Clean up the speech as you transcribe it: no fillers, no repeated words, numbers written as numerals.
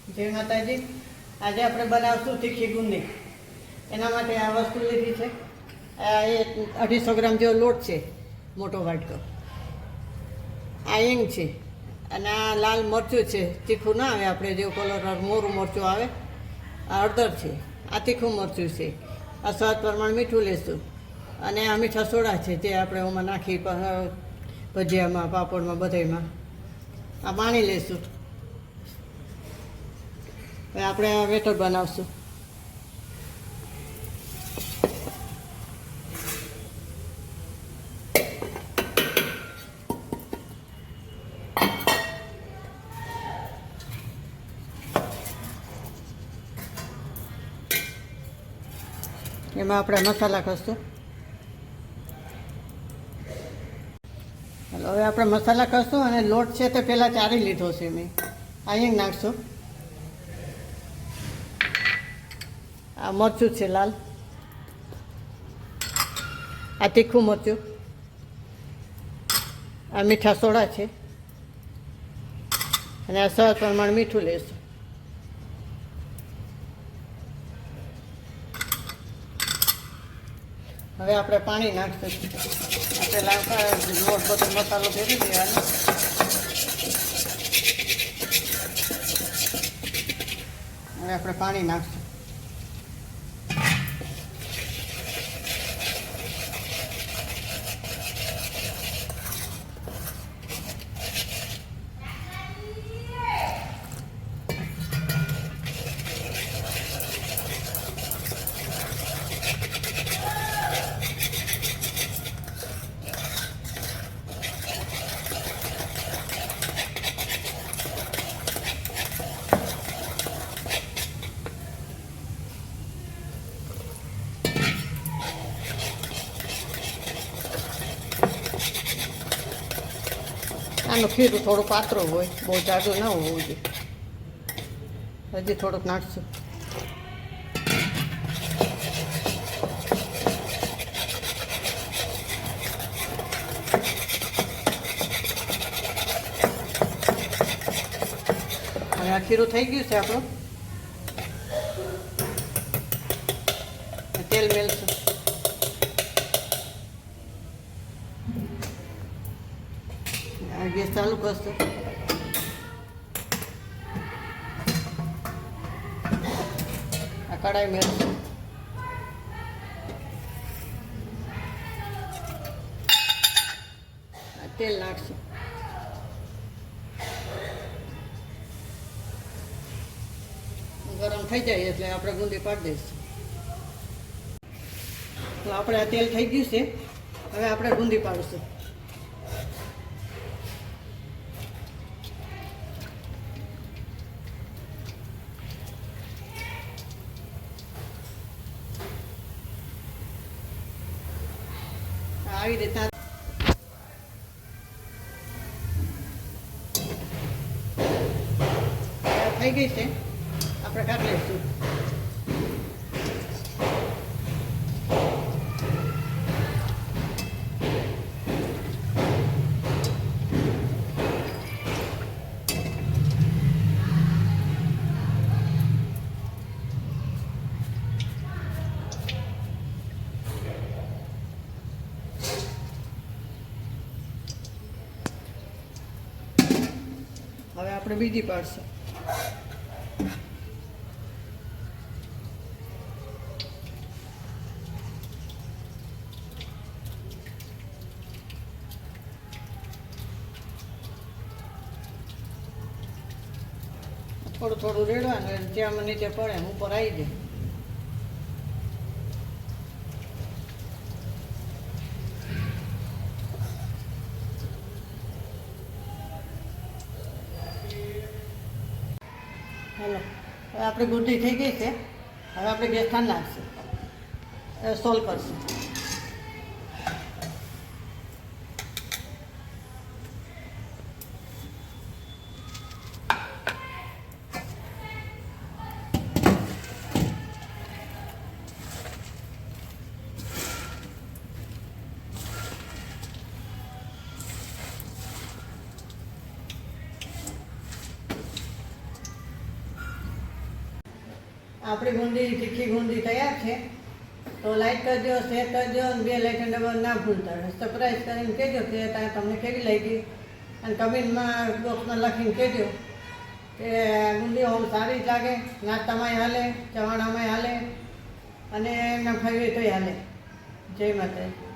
જય માતાજી. આજે આપણે બનાવશું તીખી ગુંદી. એના માટે આ વસ્તુ લીધી છે. આ 250 ગ્રામ જેવો લોટ છે, મોટો વાટકો. આ હિંગ છે અને આ લાલ મરચું છે, તીખું ના આવે આપણે જેવું કલર મોરું મરચું આવે. આ હળદર છે, આ તીખું મરચું છે. આ સ્વાદ પ્રમાણે મીઠું લેશું અને આ મીઠા સોડા છે જે આપણે એમાં નાખી ભજીયામાં, પાપડમાં, બધામાં. આ પાણી લેશું. હવે આપણે આ વેટર બનાવશું. એમાં આપણે મસાલા કરશું. હવે આપણે મસાલા કરશું અને લોટ છે તે પહેલાં ચારી લીધો છે મેં. અહીં નાખશું. આ મરચું છે લાલ, આ તીખું મરચું, આ મીઠા સોડા છે અને આ સ્વાદ પ્રમાણે મીઠું લેશું. હવે આપણે પાણી નાખશું. આપણે લોટ બધો મસાલો ભેગી દેવાનો. હવે આપણે પાણી નાખશું. આનું ખીરું થોડું પાતળું હોય, બહુ જાડું ના હોવું જોઈએ. હજી થોડુંક નાખશું. અને આ ખીરું થઈ ગયું છે આપણું. તેલ મેળશું. ગેસ ચાલુ કરશું. આ કઢાઈ મેળશું. તેલ નાખશું. ગરમ થઈ જાય એટલે આપણે ગુંદી પાડી દઈશું. તો આપણે આ તેલ થઈ ગયું છે. હવે આપણે ગુંદી પાડીશું. આવી રીતના થઈ ગઈ છે. આપણે કાઢી લઈશું. હવે આપણે બીજી પાડશું. થોડું થોડું રેડવાનું, જ્યાં નીચે પડે ઉપર આવી જાય. હાલો, હવે આપણે ગુંદી થઈ ગઈ છે. હવે આપણે ગેસ ઠંડ નાખશું. સોલ કરશું. આપણી ગુંદી તીખી ગુંદી તૈયાર છે. તો લાઈક કરજો, શેર કરજો અને બે લાઇકન ડબલ ના ભૂલતા. સરપ્રાઈઝ કરીને કહેજો કે તમને કેવી લાગી અને કમેન્ટમાં બોક્સમાં લખીને કહેજો કે ગુંદી હોમ સારી જ લાગે, નાસ્તામાંય હાલે, ચવાણામાંય હાલે અને એમના ખાવી તોય હાલે. જય માતાજી.